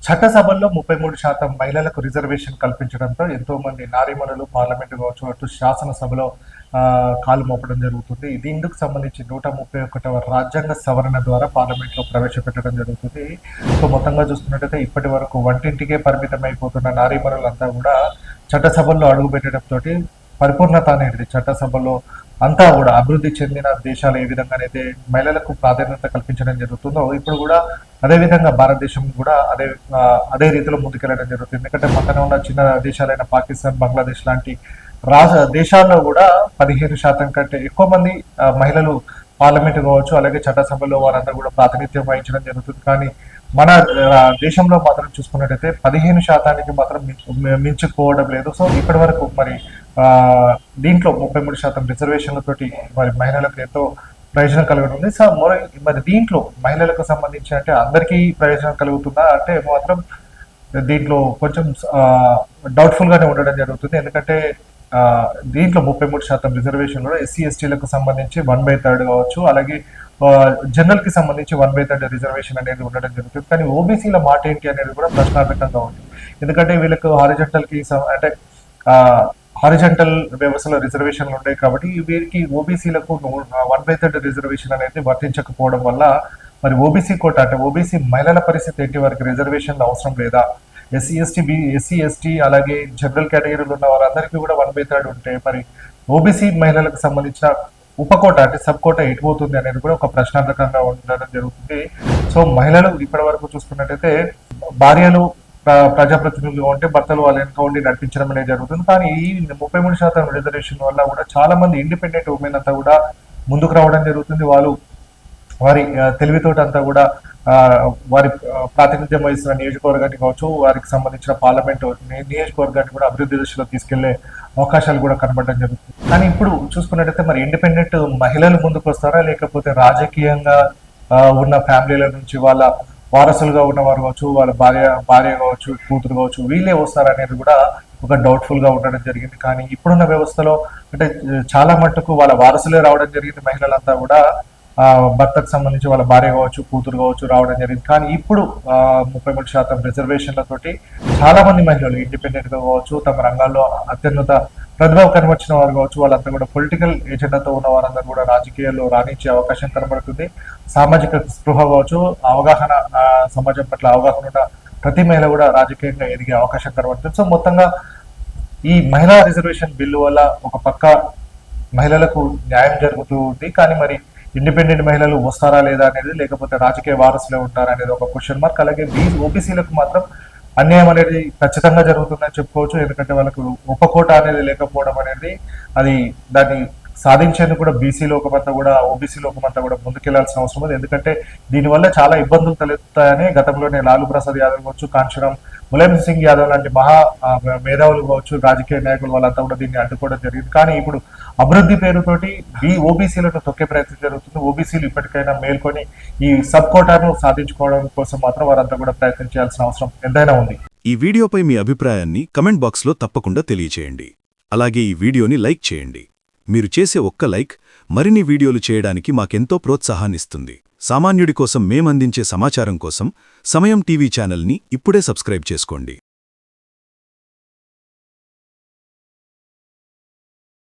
చట్టసభల్లో 33% మహిళలకు రిజర్వేషన్ కల్పించడంతో ఎంతో మంది నారీమణులు పార్లమెంటు కావచ్చు, అటు శాసనసభలో కాలు మోపడం జరుగుతుంది. ఇది ఇందుకు సంబంధించి 131వ రాజ్యాంగ సవరణ ద్వారా పార్లమెంట్లో ప్రవేశపెట్టడం జరుగుతుంది. సో మొత్తంగా చూస్తున్నట్టయితే ఇప్పటి వరకు వంటింటికే పరిమితమైపోతున్న నారీమణులంతా కూడా చట్టసభల్లో అడుగుపెట్టడంతో పరిపూర్ణత అనేది చట్టసభలో అంతా కూడా అభివృద్ధి చెందిన దేశాలు ఏ విధంగానైతే మహిళలకు ప్రాధాన్యత కల్పించడం జరుగుతుందో ఇప్పుడు కూడా అదే విధంగా భారతదేశం కూడా అదే రీతిలో ముందుకెళ్లడం జరుగుతుంది. ఎందుకంటే పక్కన ఉన్న చిన్న దేశాలైన పాకిస్తాన్, బంగ్లాదేశ్ లాంటి దేశాల్లో కూడా 15% కంటే ఎక్కువ మంది మహిళలు పార్లమెంట్ కావచ్చు, అలాగే చట్టసభలో వారందరూ కూడా ప్రాతినిధ్యం వహించడం జరుగుతుంది. కానీ మన దేశంలో మాత్రం చూసుకున్నట్టయితే 15% మాత్రం మించిపోవడం లేదు. సో ఇప్పటి వరకు మరి దీంట్లో 33% రిజర్వేషన్లతోటి మరి మహిళలకు ఎంతో ప్రయోజనం కలుగుతుంది. సో మరి దీంట్లో మహిళలకు సంబంధించి అంటే అందరికీ ప్రయోజనం కలుగుతుందా అంటే మాత్రం దీంట్లో కొంచెం డౌట్ఫుల్ గానే ఉండడం జరుగుతుంది. ఎందుకంటే దీంట్లో 33% రిజర్వేషన్లో ఎస్సీ ఎస్టీలకు సంబంధించి 1/3 కావచ్చు, అలాగే జనరల్ కి సంబంధించి 1/3 రిజర్వేషన్ అనేది ఉండడం జరుగుతుంది. కానీ ఓబీసీల మాట ఏంటి అనేది కూడా ప్రశ్నార్థకంగా ఉంది. ఎందుకంటే వీళ్ళకు హారిజంటల్ కి అంటే హారిజంటల్ వ్యవస్థలో రిజర్వేషన్లు ఉంటాయి కాబట్టి వీరికి ఓబీసీలకు 1/3 రిజర్వేషన్ అనేది వర్తించకపోవడం వల్ల మరి ఓబీసీ కోట అంటే ఓబీసీ మహిళల పరిస్థితి ఏంటి, వారికి రిజర్వేషన్లు అవసరం లేదా? ఎస్సీ ఎస్టీ అలాగే జనరల్ కేటగిరీలో ఉన్న వారందరికీ కూడా 1/3 ఉంటే మరి ఓబీసీ మహిళలకు సంబంధించిన ఉపకోట అంటే సబ్ కోట ఎటుపోతుంది అనేది కూడా ఒక ప్రశ్నార్థకంగా ఉండడం జరుగుతుంది. సో మహిళలు ఇప్పటి వరకు చూసుకున్నట్టయితే భార్యలు ప్రజాప్రతినిధులు ఉంటే భర్తలు వాళ్ళ వెనుక ఉండి నడిపించడం అనేది జరుగుతుంది. కానీ ఈ 33% రిజర్వేషన్ వల్ల కూడా చాలా మంది ఇండిపెండెంట్ ఉమెన్ అంతా కూడా ముందుకు రావడం జరుగుతుంది. వాళ్ళు వారి తెలివితోటి అంతా కూడా వారి ప్రాతినిధ్యం వహిస్తున్న నియోజకవర్గాన్ని కావచ్చు, వారికి సంబంధించిన పార్లమెంట్ నియోజకవర్గాన్ని కూడా అభివృద్ధి దిశలో తీసుకెళ్లే అవకాశాలు కూడా కనబడడం జరుగుతుంది. కానీ ఇప్పుడు చూసుకున్నట్టయితే మరి ఇండిపెండెంట్ మహిళలు ముందుకు వస్తారా, లేకపోతే రాజకీయంగా ఉన్న ఫ్యామిలీల నుంచి వాళ్ళ వారసులుగా ఉన్నవారు కావచ్చు, వాళ్ళ భార్య కావచ్చు, కూతురు కావచ్చు, వీళ్ళే వస్తారనేది కూడా ఒక డౌట్ఫుల్ గా ఉండడం జరిగింది. కానీ ఇప్పుడున్న వ్యవస్థలో అంటే చాలా మట్టుకు వాళ్ళ వారసులే రావడం జరిగింది. మహిళలంతా కూడా భర్తకు సంబంధించి వాళ్ళ భార్య కావచ్చు, కూతురు కావచ్చు రావడం జరిగింది. కానీ ఇప్పుడు 33% రిజర్వేషన్లతోటి చాలా మంది మహిళలు ఇండిపెండెంట్ గా కావచ్చు, తమ రంగాల్లో అత్యున్నత ప్రతిభ కనబర్చిన వారు కావచ్చు, వాళ్ళంతా కూడా పొలిటికల్ ఏజెండాతో ఉన్న వారందరూ కూడా రాజకీయాల్లో రాణించే అవకాశం కనబడుతుంది. సామాజిక స్పృహ కావచ్చు, అవగాహన, సమాజం పట్ల అవగాహన ఉన్న ప్రతి మహిళ కూడా రాజకీయంగా ఎదిగే అవకాశం కనబడుతుంది. సో మొత్తంగా ఈ మహిళా రిజర్వేషన్ బిల్లు వల్ల ఒక పక్క మహిళలకు న్యాయం జరుగుతుంది. కానీ మరి ఇండిపెండెంట్ మహిళలు వస్తారా లేదా అనేది, లేకపోతే రాజకీయ వారసులే ఉంటారా అనేది ఒక క్వశ్చన్ మార్క్. అలాగే ఓబీసీలకు మాత్రం అన్యాయం అనేది ఖచ్చితంగా జరుగుతుందని చెప్పుకోవచ్చు. ఎందుకంటే వాళ్ళకు ఉపకోట అనేది లేకపోవడం అనేది అది దాన్ని సాధించేందుకు కూడా బీసీ లోకమంతా కూడా ఓబీసీ లోకమంతా కూడా ముందుకెళ్లాల్సిన అవసరం ఉంది. ఎందుకంటే దీనివల్ల చాలా ఇబ్బందులు తలెత్తాయని గతంలోనే లాలూ ప్రసాద్ యాదవ్ కావచ్చు, కాంశీరాం ములాయం సింగ్ యాదవ్ లాంటి మహా మేధావులు కావచ్చు, రాజకీయ నాయకులు వాళ్ళంతా కూడా దీన్ని అడ్డుకోవడం జరిగింది. కానీ ఇప్పుడు అభివృద్ధి పేరుతోటి ఓబీసీలను తొక్కే ప్రయత్నం జరుగుతుంది. ఓబీసీలు ఇప్పటికైనా మేల్కొని ఈ సబ్ కోటాను సాధించుకోవడం కోసం మాత్రం వారంతా కూడా ప్రయత్నం చేయాల్సిన అవసరం ఎంతైనా ఉంది. ఈ వీడియోపై మీ అభిప్రాయాన్ని కమెంట్ బాక్స్లో తప్పకుండా తెలియచేయండి. అలాగే ఈ వీడియోని లైక్ చేయండి. మీరు చేసే ఒక్క లైక్ మరిన్ని వీడియోలు చేయడానికి మాకెంతో ప్రోత్సాహాన్నిస్తుంది. సామాన్యుడి కోసం మేమందించే సమాచారం కోసం సమయం టీవీ ఛానల్ని ఇప్పుడే సబ్స్క్రైబ్ చేసుకోండి.